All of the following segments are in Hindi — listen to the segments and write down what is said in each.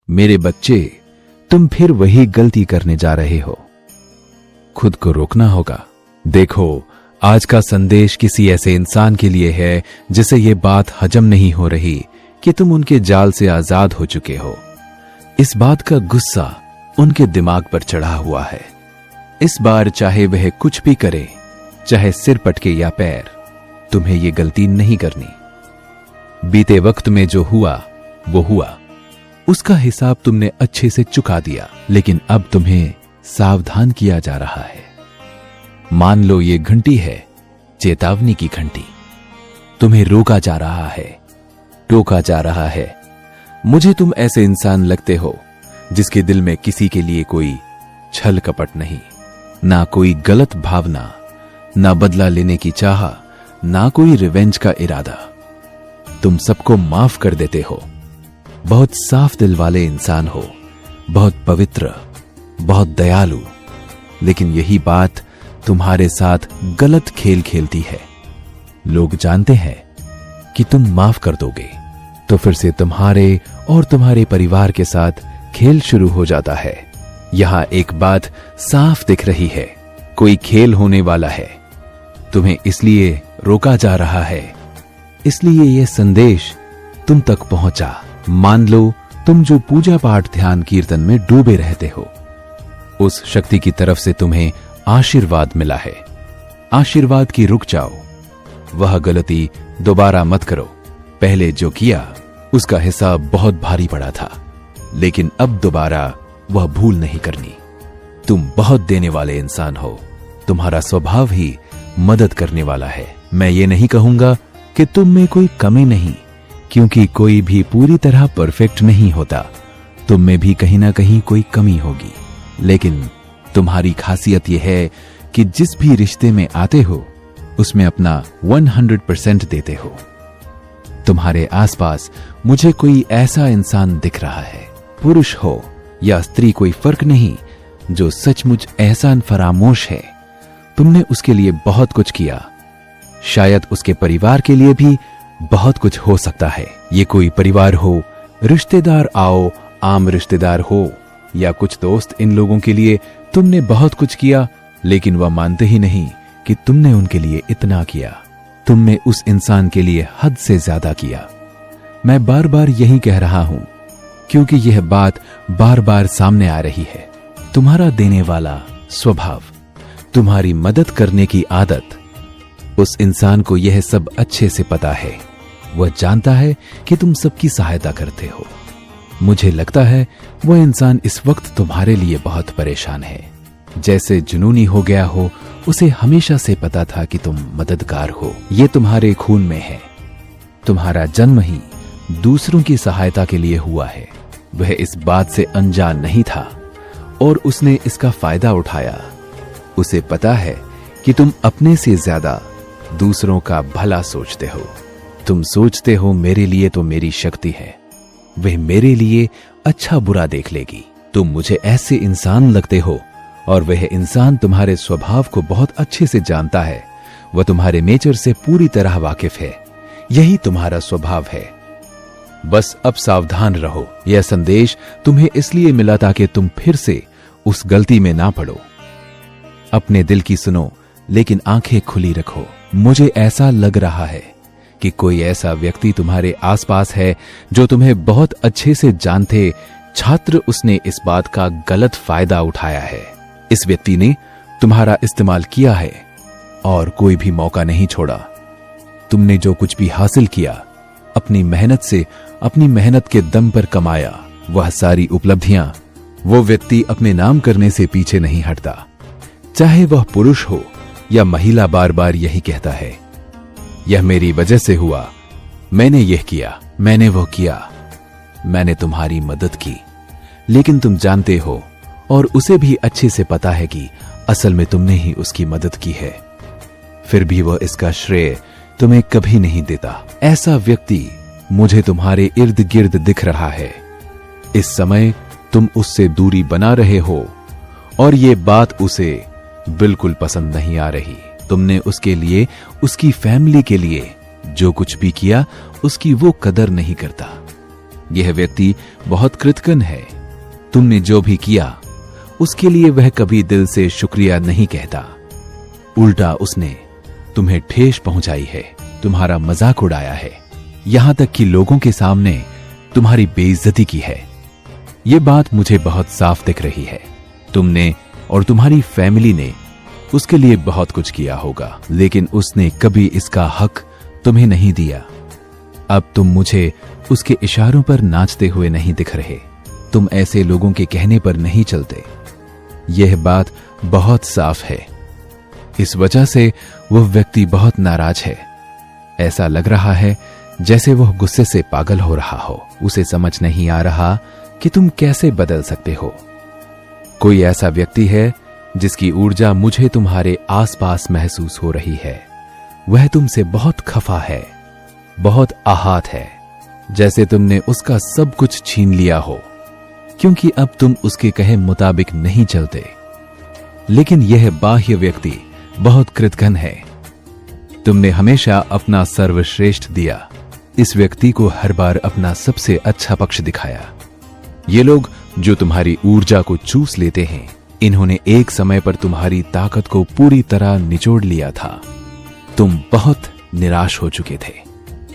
मेरे बच्चे, तुम फिर वही गलती करने जा रहे हो। खुद को रोकना होगा। देखो, आज का संदेश किसी ऐसे इंसान के लिए है जिसे ये बात हजम नहीं हो रही कि तुम उनके जाल से आजाद हो चुके हो। इस बात का गुस्सा उनके दिमाग पर चढ़ा हुआ है। इस बार चाहे वह कुछ भी करे, चाहे सिर पटके या पैर, तुम्हें ये गलती नहीं करनी। बीते वक्त में जो हुआ वो हुआ, उसका हिसाब तुमने अच्छे से चुका दिया, लेकिन अब तुम्हें सावधान किया जा रहा है। मान लो ये घंटी है, चेतावनी की घंटी। तुम्हें रोका जा रहा है, टोका जा रहा है। मुझे तुम ऐसे इंसान लगते हो जिसके दिल में किसी के लिए कोई छल कपट नहीं, ना कोई गलत भावना, ना बदला लेने की चाह, ना कोई रिवेंज का इरादा। तुम सबको माफ कर देते हो। बहुत साफ दिल वाले इंसान हो, बहुत पवित्र, बहुत दयालु। लेकिन यही बात तुम्हारे साथ गलत खेल खेलती है। लोग जानते हैं कि तुम माफ कर दोगे, तो फिर से तुम्हारे और तुम्हारे परिवार के साथ खेल शुरू हो जाता है। यहां एक बात साफ दिख रही है, कोई खेल होने वाला है। तुम्हें इसलिए रोका जा रहा है, इसलिए यह संदेश तुम तक पहुंचा। मान लो तुम जो पूजा पाठ ध्यान कीर्तन में डूबे रहते हो, उस शक्ति की तरफ से तुम्हें आशीर्वाद मिला है। आशीर्वाद की रुक जाओ, वह गलती दोबारा मत करो। पहले जो किया उसका हिसाब बहुत भारी पड़ा था, लेकिन अब दोबारा वह भूल नहीं करनी। तुम बहुत देने वाले इंसान हो, तुम्हारा स्वभाव ही मदद करने वाला है। मैं ये नहीं कहूंगा कि तुम में कोई कमी नहीं, क्योंकि कोई भी पूरी तरह परफेक्ट नहीं होता। तुम में भी कहीं ना कहीं कोई कमी होगी, लेकिन तुम्हारी खासियत यह है कि जिस भी रिश्ते में आते हो उसमें अपना 100% देते हो। तुम्हारे आसपास मुझे कोई ऐसा इंसान दिख रहा है, पुरुष हो या स्त्री कोई फर्क नहीं, जो सचमुच एहसान फरामोश है। तुमने उसके लिए बहुत कुछ किया, शायद उसके परिवार के लिए भी बहुत कुछ हो सकता है। ये कोई परिवार हो, रिश्तेदार आओ, आम रिश्तेदार हो या कुछ दोस्त, इन लोगों के लिए तुमने बहुत कुछ किया, लेकिन वह मानते ही नहीं कि तुमने उनके लिए इतना किया। तुमने उस इंसान के लिए हद से ज्यादा किया। मैं बार बार यही कह रहा हूं, क्योंकि यह बात बार बार सामने आ रही है। तुम्हारा देने वाला स्वभाव, तुम्हारी मदद करने की आदत, उस इंसान को यह सब अच्छे से पता है। वह जानता है कि तुम सबकी सहायता करते हो। मुझे लगता है वह इंसान इस वक्त तुम्हारे लिए बहुत परेशान है, जैसे जुनूनी हो गया हो। उसे हमेशा से पता था कि तुम मददगार हो, ये तुम्हारे खून में है। तुम्हारा जन्म ही दूसरों की सहायता के लिए हुआ है। वह इस बात से अनजान नहीं था और उसने इसका फायदा उठाया। उसे पता है कि तुम अपने से ज्यादा दूसरों का भला सोचते हो। तुम सोचते हो मेरे लिए तो मेरी शक्ति है, वह मेरे लिए अच्छा बुरा देख लेगी। तुम मुझे ऐसे इंसान लगते हो और वह इंसान तुम्हारे स्वभाव को बहुत अच्छे से जानता है। वह तुम्हारे नेचर से पूरी तरह वाकिफ है। यही तुम्हारा स्वभाव है। बस अब सावधान रहो। यह संदेश तुम्हें इसलिए मिला ताकि तुम फिर से उस गलती में ना पड़ो। अपने दिल की सुनो, लेकिन आंखें खुली रखो। मुझे ऐसा लग रहा है कि कोई ऐसा व्यक्ति तुम्हारे आसपास है जो तुम्हें बहुत अच्छे से जानते छात्र, उसने इस बात का गलत फायदा उठाया है। इस व्यक्ति ने तुम्हारा इस्तेमाल किया है और कोई भी मौका नहीं छोड़ा। तुमने जो कुछ भी हासिल किया, अपनी मेहनत से, अपनी मेहनत के दम पर कमाया, वह सारी उपलब्धियां वो व्यक्ति अपने नाम करने से पीछे नहीं हटता। चाहे वह पुरुष हो या महिला, बार बार यही कहता है, यह मेरी वजह से हुआ, मैंने यह किया, मैंने वो किया, मैंने तुम्हारी मदद की। लेकिन तुम जानते हो और उसे भी अच्छे से पता है कि असल में तुमने ही उसकी मदद की है। फिर भी वह इसका श्रेय तुम्हें कभी नहीं देता। ऐसा व्यक्ति मुझे तुम्हारे इर्द गिर्द दिख रहा है। इस समय तुम उससे दूरी बना रहे हो और ये बात उसे बिल्कुल पसंद नहीं आ रही। तुमने उसके लिए, उसकी फैमिली के लिए जो कुछ भी किया, उसकी वो कदर नहीं करता। यह व्यक्ति बहुत कृतज्ञ है। तुमने जो भी किया उसके लिए वह कभी दिल से शुक्रिया नहीं कहता। उल्टा उसने तुम्हें ठेस पहुंचाई है, तुम्हारा मजाक उड़ाया है, यहां तक कि लोगों के सामने तुम्हारी बेइज्जती की है। यह बात मुझे बहुत साफ दिख रही है। तुमने और तुम्हारी फैमिली ने उसके लिए बहुत कुछ किया होगा, लेकिन उसने कभी इसका हक तुम्हें नहीं दिया। अब तुम मुझे उसके इशारों पर नाचते हुए नहीं दिख रहे। तुम ऐसे लोगों के कहने पर नहीं चलते। यह बात बहुत साफ है। इस वजह से वह व्यक्ति बहुत नाराज है। ऐसा लग रहा है जैसे वह गुस्से से पागल हो रहा हो। उसे समझ नहीं आ रहा कि तुम कैसे बदल सकते हो। कोई ऐसा व्यक्ति है जिसकी ऊर्जा मुझे तुम्हारे आसपास महसूस हो रही है। वह तुमसे बहुत खफा है, बहुत आहत है, जैसे तुमने उसका सब कुछ छीन लिया हो, क्योंकि अब तुम उसके कहे मुताबिक नहीं चलते। लेकिन यह बाह्य व्यक्ति बहुत कृतज्ञ है। तुमने हमेशा अपना सर्वश्रेष्ठ दिया। इस व्यक्ति को हर बार अपना सबसे अच्छा पक्ष दिखाया। ये लोग जो तुम्हारी ऊर्जा को चूस लेते हैं, इन्होंने एक समय पर तुम्हारी ताकत को पूरी तरह निचोड़ लिया था। तुम बहुत निराश हो चुके थे,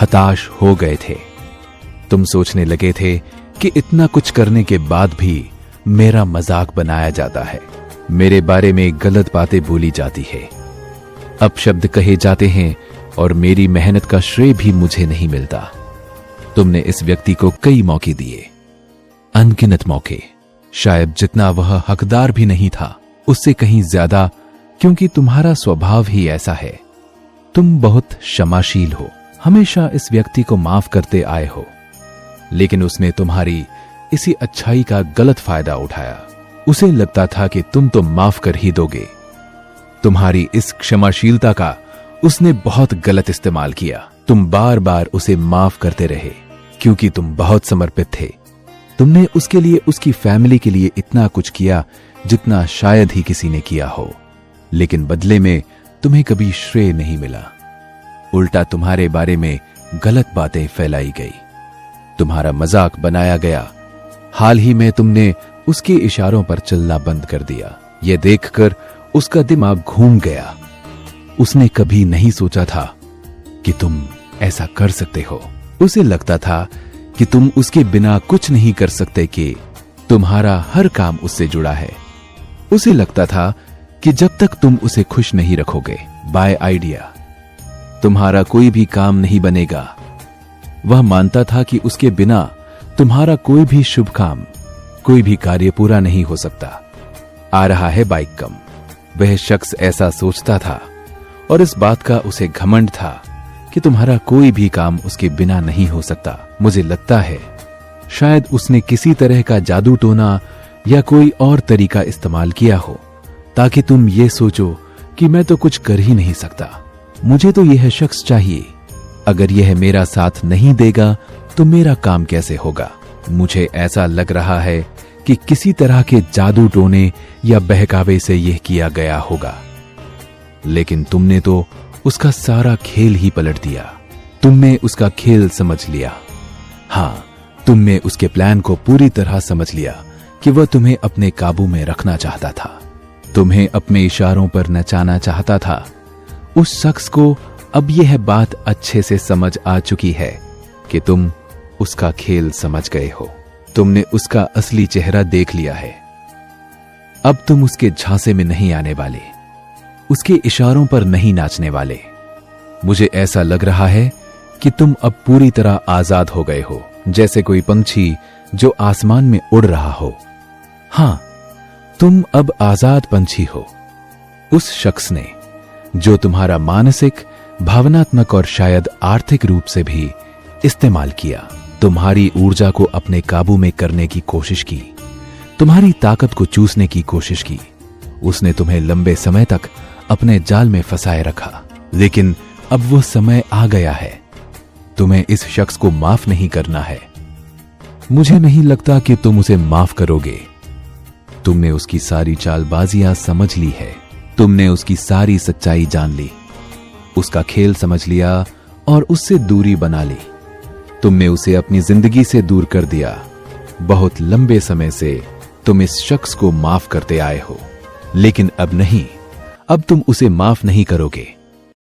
हताश हो गए थे। तुम सोचने लगे थे कि इतना कुछ करने के बाद भी मेरा मजाक बनाया जाता है, मेरे बारे में गलत बातें बोली जाती है, अपशब्द कहे जाते हैं और मेरी मेहनत का श्रेय भी मुझे नहीं मिलता। तुमने इस व्यक्ति को कई मौके दिए, अनगिनत मौके, शायद जितना वह हकदार भी नहीं था उससे कहीं ज्यादा, क्योंकि तुम्हारा स्वभाव ही ऐसा है। तुम बहुत क्षमाशील हो, हमेशा इस व्यक्ति को माफ करते आए हो, लेकिन उसने तुम्हारी इसी अच्छाई का गलत फायदा उठाया। उसे लगता था कि तुम तो माफ कर ही दोगे। तुम्हारी इस क्षमाशीलता का उसने बहुत गलत इस्तेमाल किया। तुम बार बार उसे माफ करते रहे क्योंकि तुम बहुत समर्पित थे। तुमने उसके लिए, उसकी फैमिली के लिए इतना कुछ किया जितना शायद ही किसी ने किया हो, लेकिन बदले में तुम्हें कभी श्रेय नहीं मिला। उल्टा तुम्हारे बारे में गलत बातें फैलाई गई, तुम्हारा मजाक बनाया गया। हाल ही में तुमने उसके इशारों पर चलना बंद कर दिया। यह देखकर उसका दिमाग घूम गया। उसने कभी नहीं सोचा था कि तुम ऐसा कर सकते हो। उसे लगता था कि तुम उसके बिना कुछ नहीं कर सकते, कि तुम्हारा हर काम उससे जुड़ा है। उसे लगता था कि जब तक तुम उसे खुश नहीं रखोगे, बाय आइडिया, तुम्हारा कोई भी काम नहीं बनेगा। वह मानता था कि उसके बिना तुम्हारा कोई भी शुभ काम, कोई भी कार्य पूरा नहीं हो सकता। आ रहा है बाइक कम। वह शख्स ऐसा सोचता था और इस बात का उसे घमंड था कि तुम्हारा कोई भी काम उसके बिना नहीं हो सकता। मुझे लगता है शायद उसने किसी तरह का जादू टोना या कोई और तरीका इस्तेमाल किया हो ताकि तुम ये सोचो कि मैं तो कुछ कर ही नहीं सकता, मुझे तो यह शख्स चाहिए। अगर यह मेरा साथ नहीं देगा तो मेरा काम कैसे होगा। मुझे ऐसा लग रहा है कि किसी तरह के जादू टोने या बहकावे से यह किया गया होगा। लेकिन तुमने तो उसका सारा खेल ही पलट दिया। तुमने उसका खेल समझ लिया। हाँ, तुमने उसके प्लान को पूरी तरह समझ लिया कि वह तुम्हें अपने काबू में रखना चाहता था, तुम्हें अपने इशारों पर नचाना चाहता था। उस शख्स को अब यह बात अच्छे से समझ आ चुकी है कि तुम उसका खेल समझ गए हो। तुमने उसका असली चेहरा देख लिया है। अब तुम उसके झांसे में नहीं आने वाले, उसके इशारों पर नहीं नाचने वाले। मुझे ऐसा लग रहा है कि तुम अब पूरी तरह आजाद हो गए हो, जैसे कोई पंछी जो आसमान में उड़ रहा हो। हां, तुम अब आजाद पंछी हो। उस शख्स ने जो तुम्हारा मानसिक, भावनात्मक और शायद आर्थिक रूप से भी इस्तेमाल किया, तुम्हारी ऊर्जा को अपने काबू में करने की कोशिश की, तुम्हारी ताकत को चूसने की कोशिश की। उसने तुम्हें लंबे समय तक अपने जाल में फंसाए रखा, लेकिन अब वो समय आ गया है। तुम्हें इस शख्स को माफ नहीं करना है। मुझे नहीं लगता कि तुम उसे माफ करोगे। तुमने उसकी सारी चालबाजियां समझ ली है, तुमने उसकी सारी सच्चाई जान ली, उसका खेल समझ लिया और उससे दूरी बना ली। तुमने उसे अपनी जिंदगी से दूर कर दिया। बहुत लंबे समय से तुम इस शख्स को माफ करते आए हो, लेकिन अब नहीं, अब तुम उसे माफ नहीं करोगे।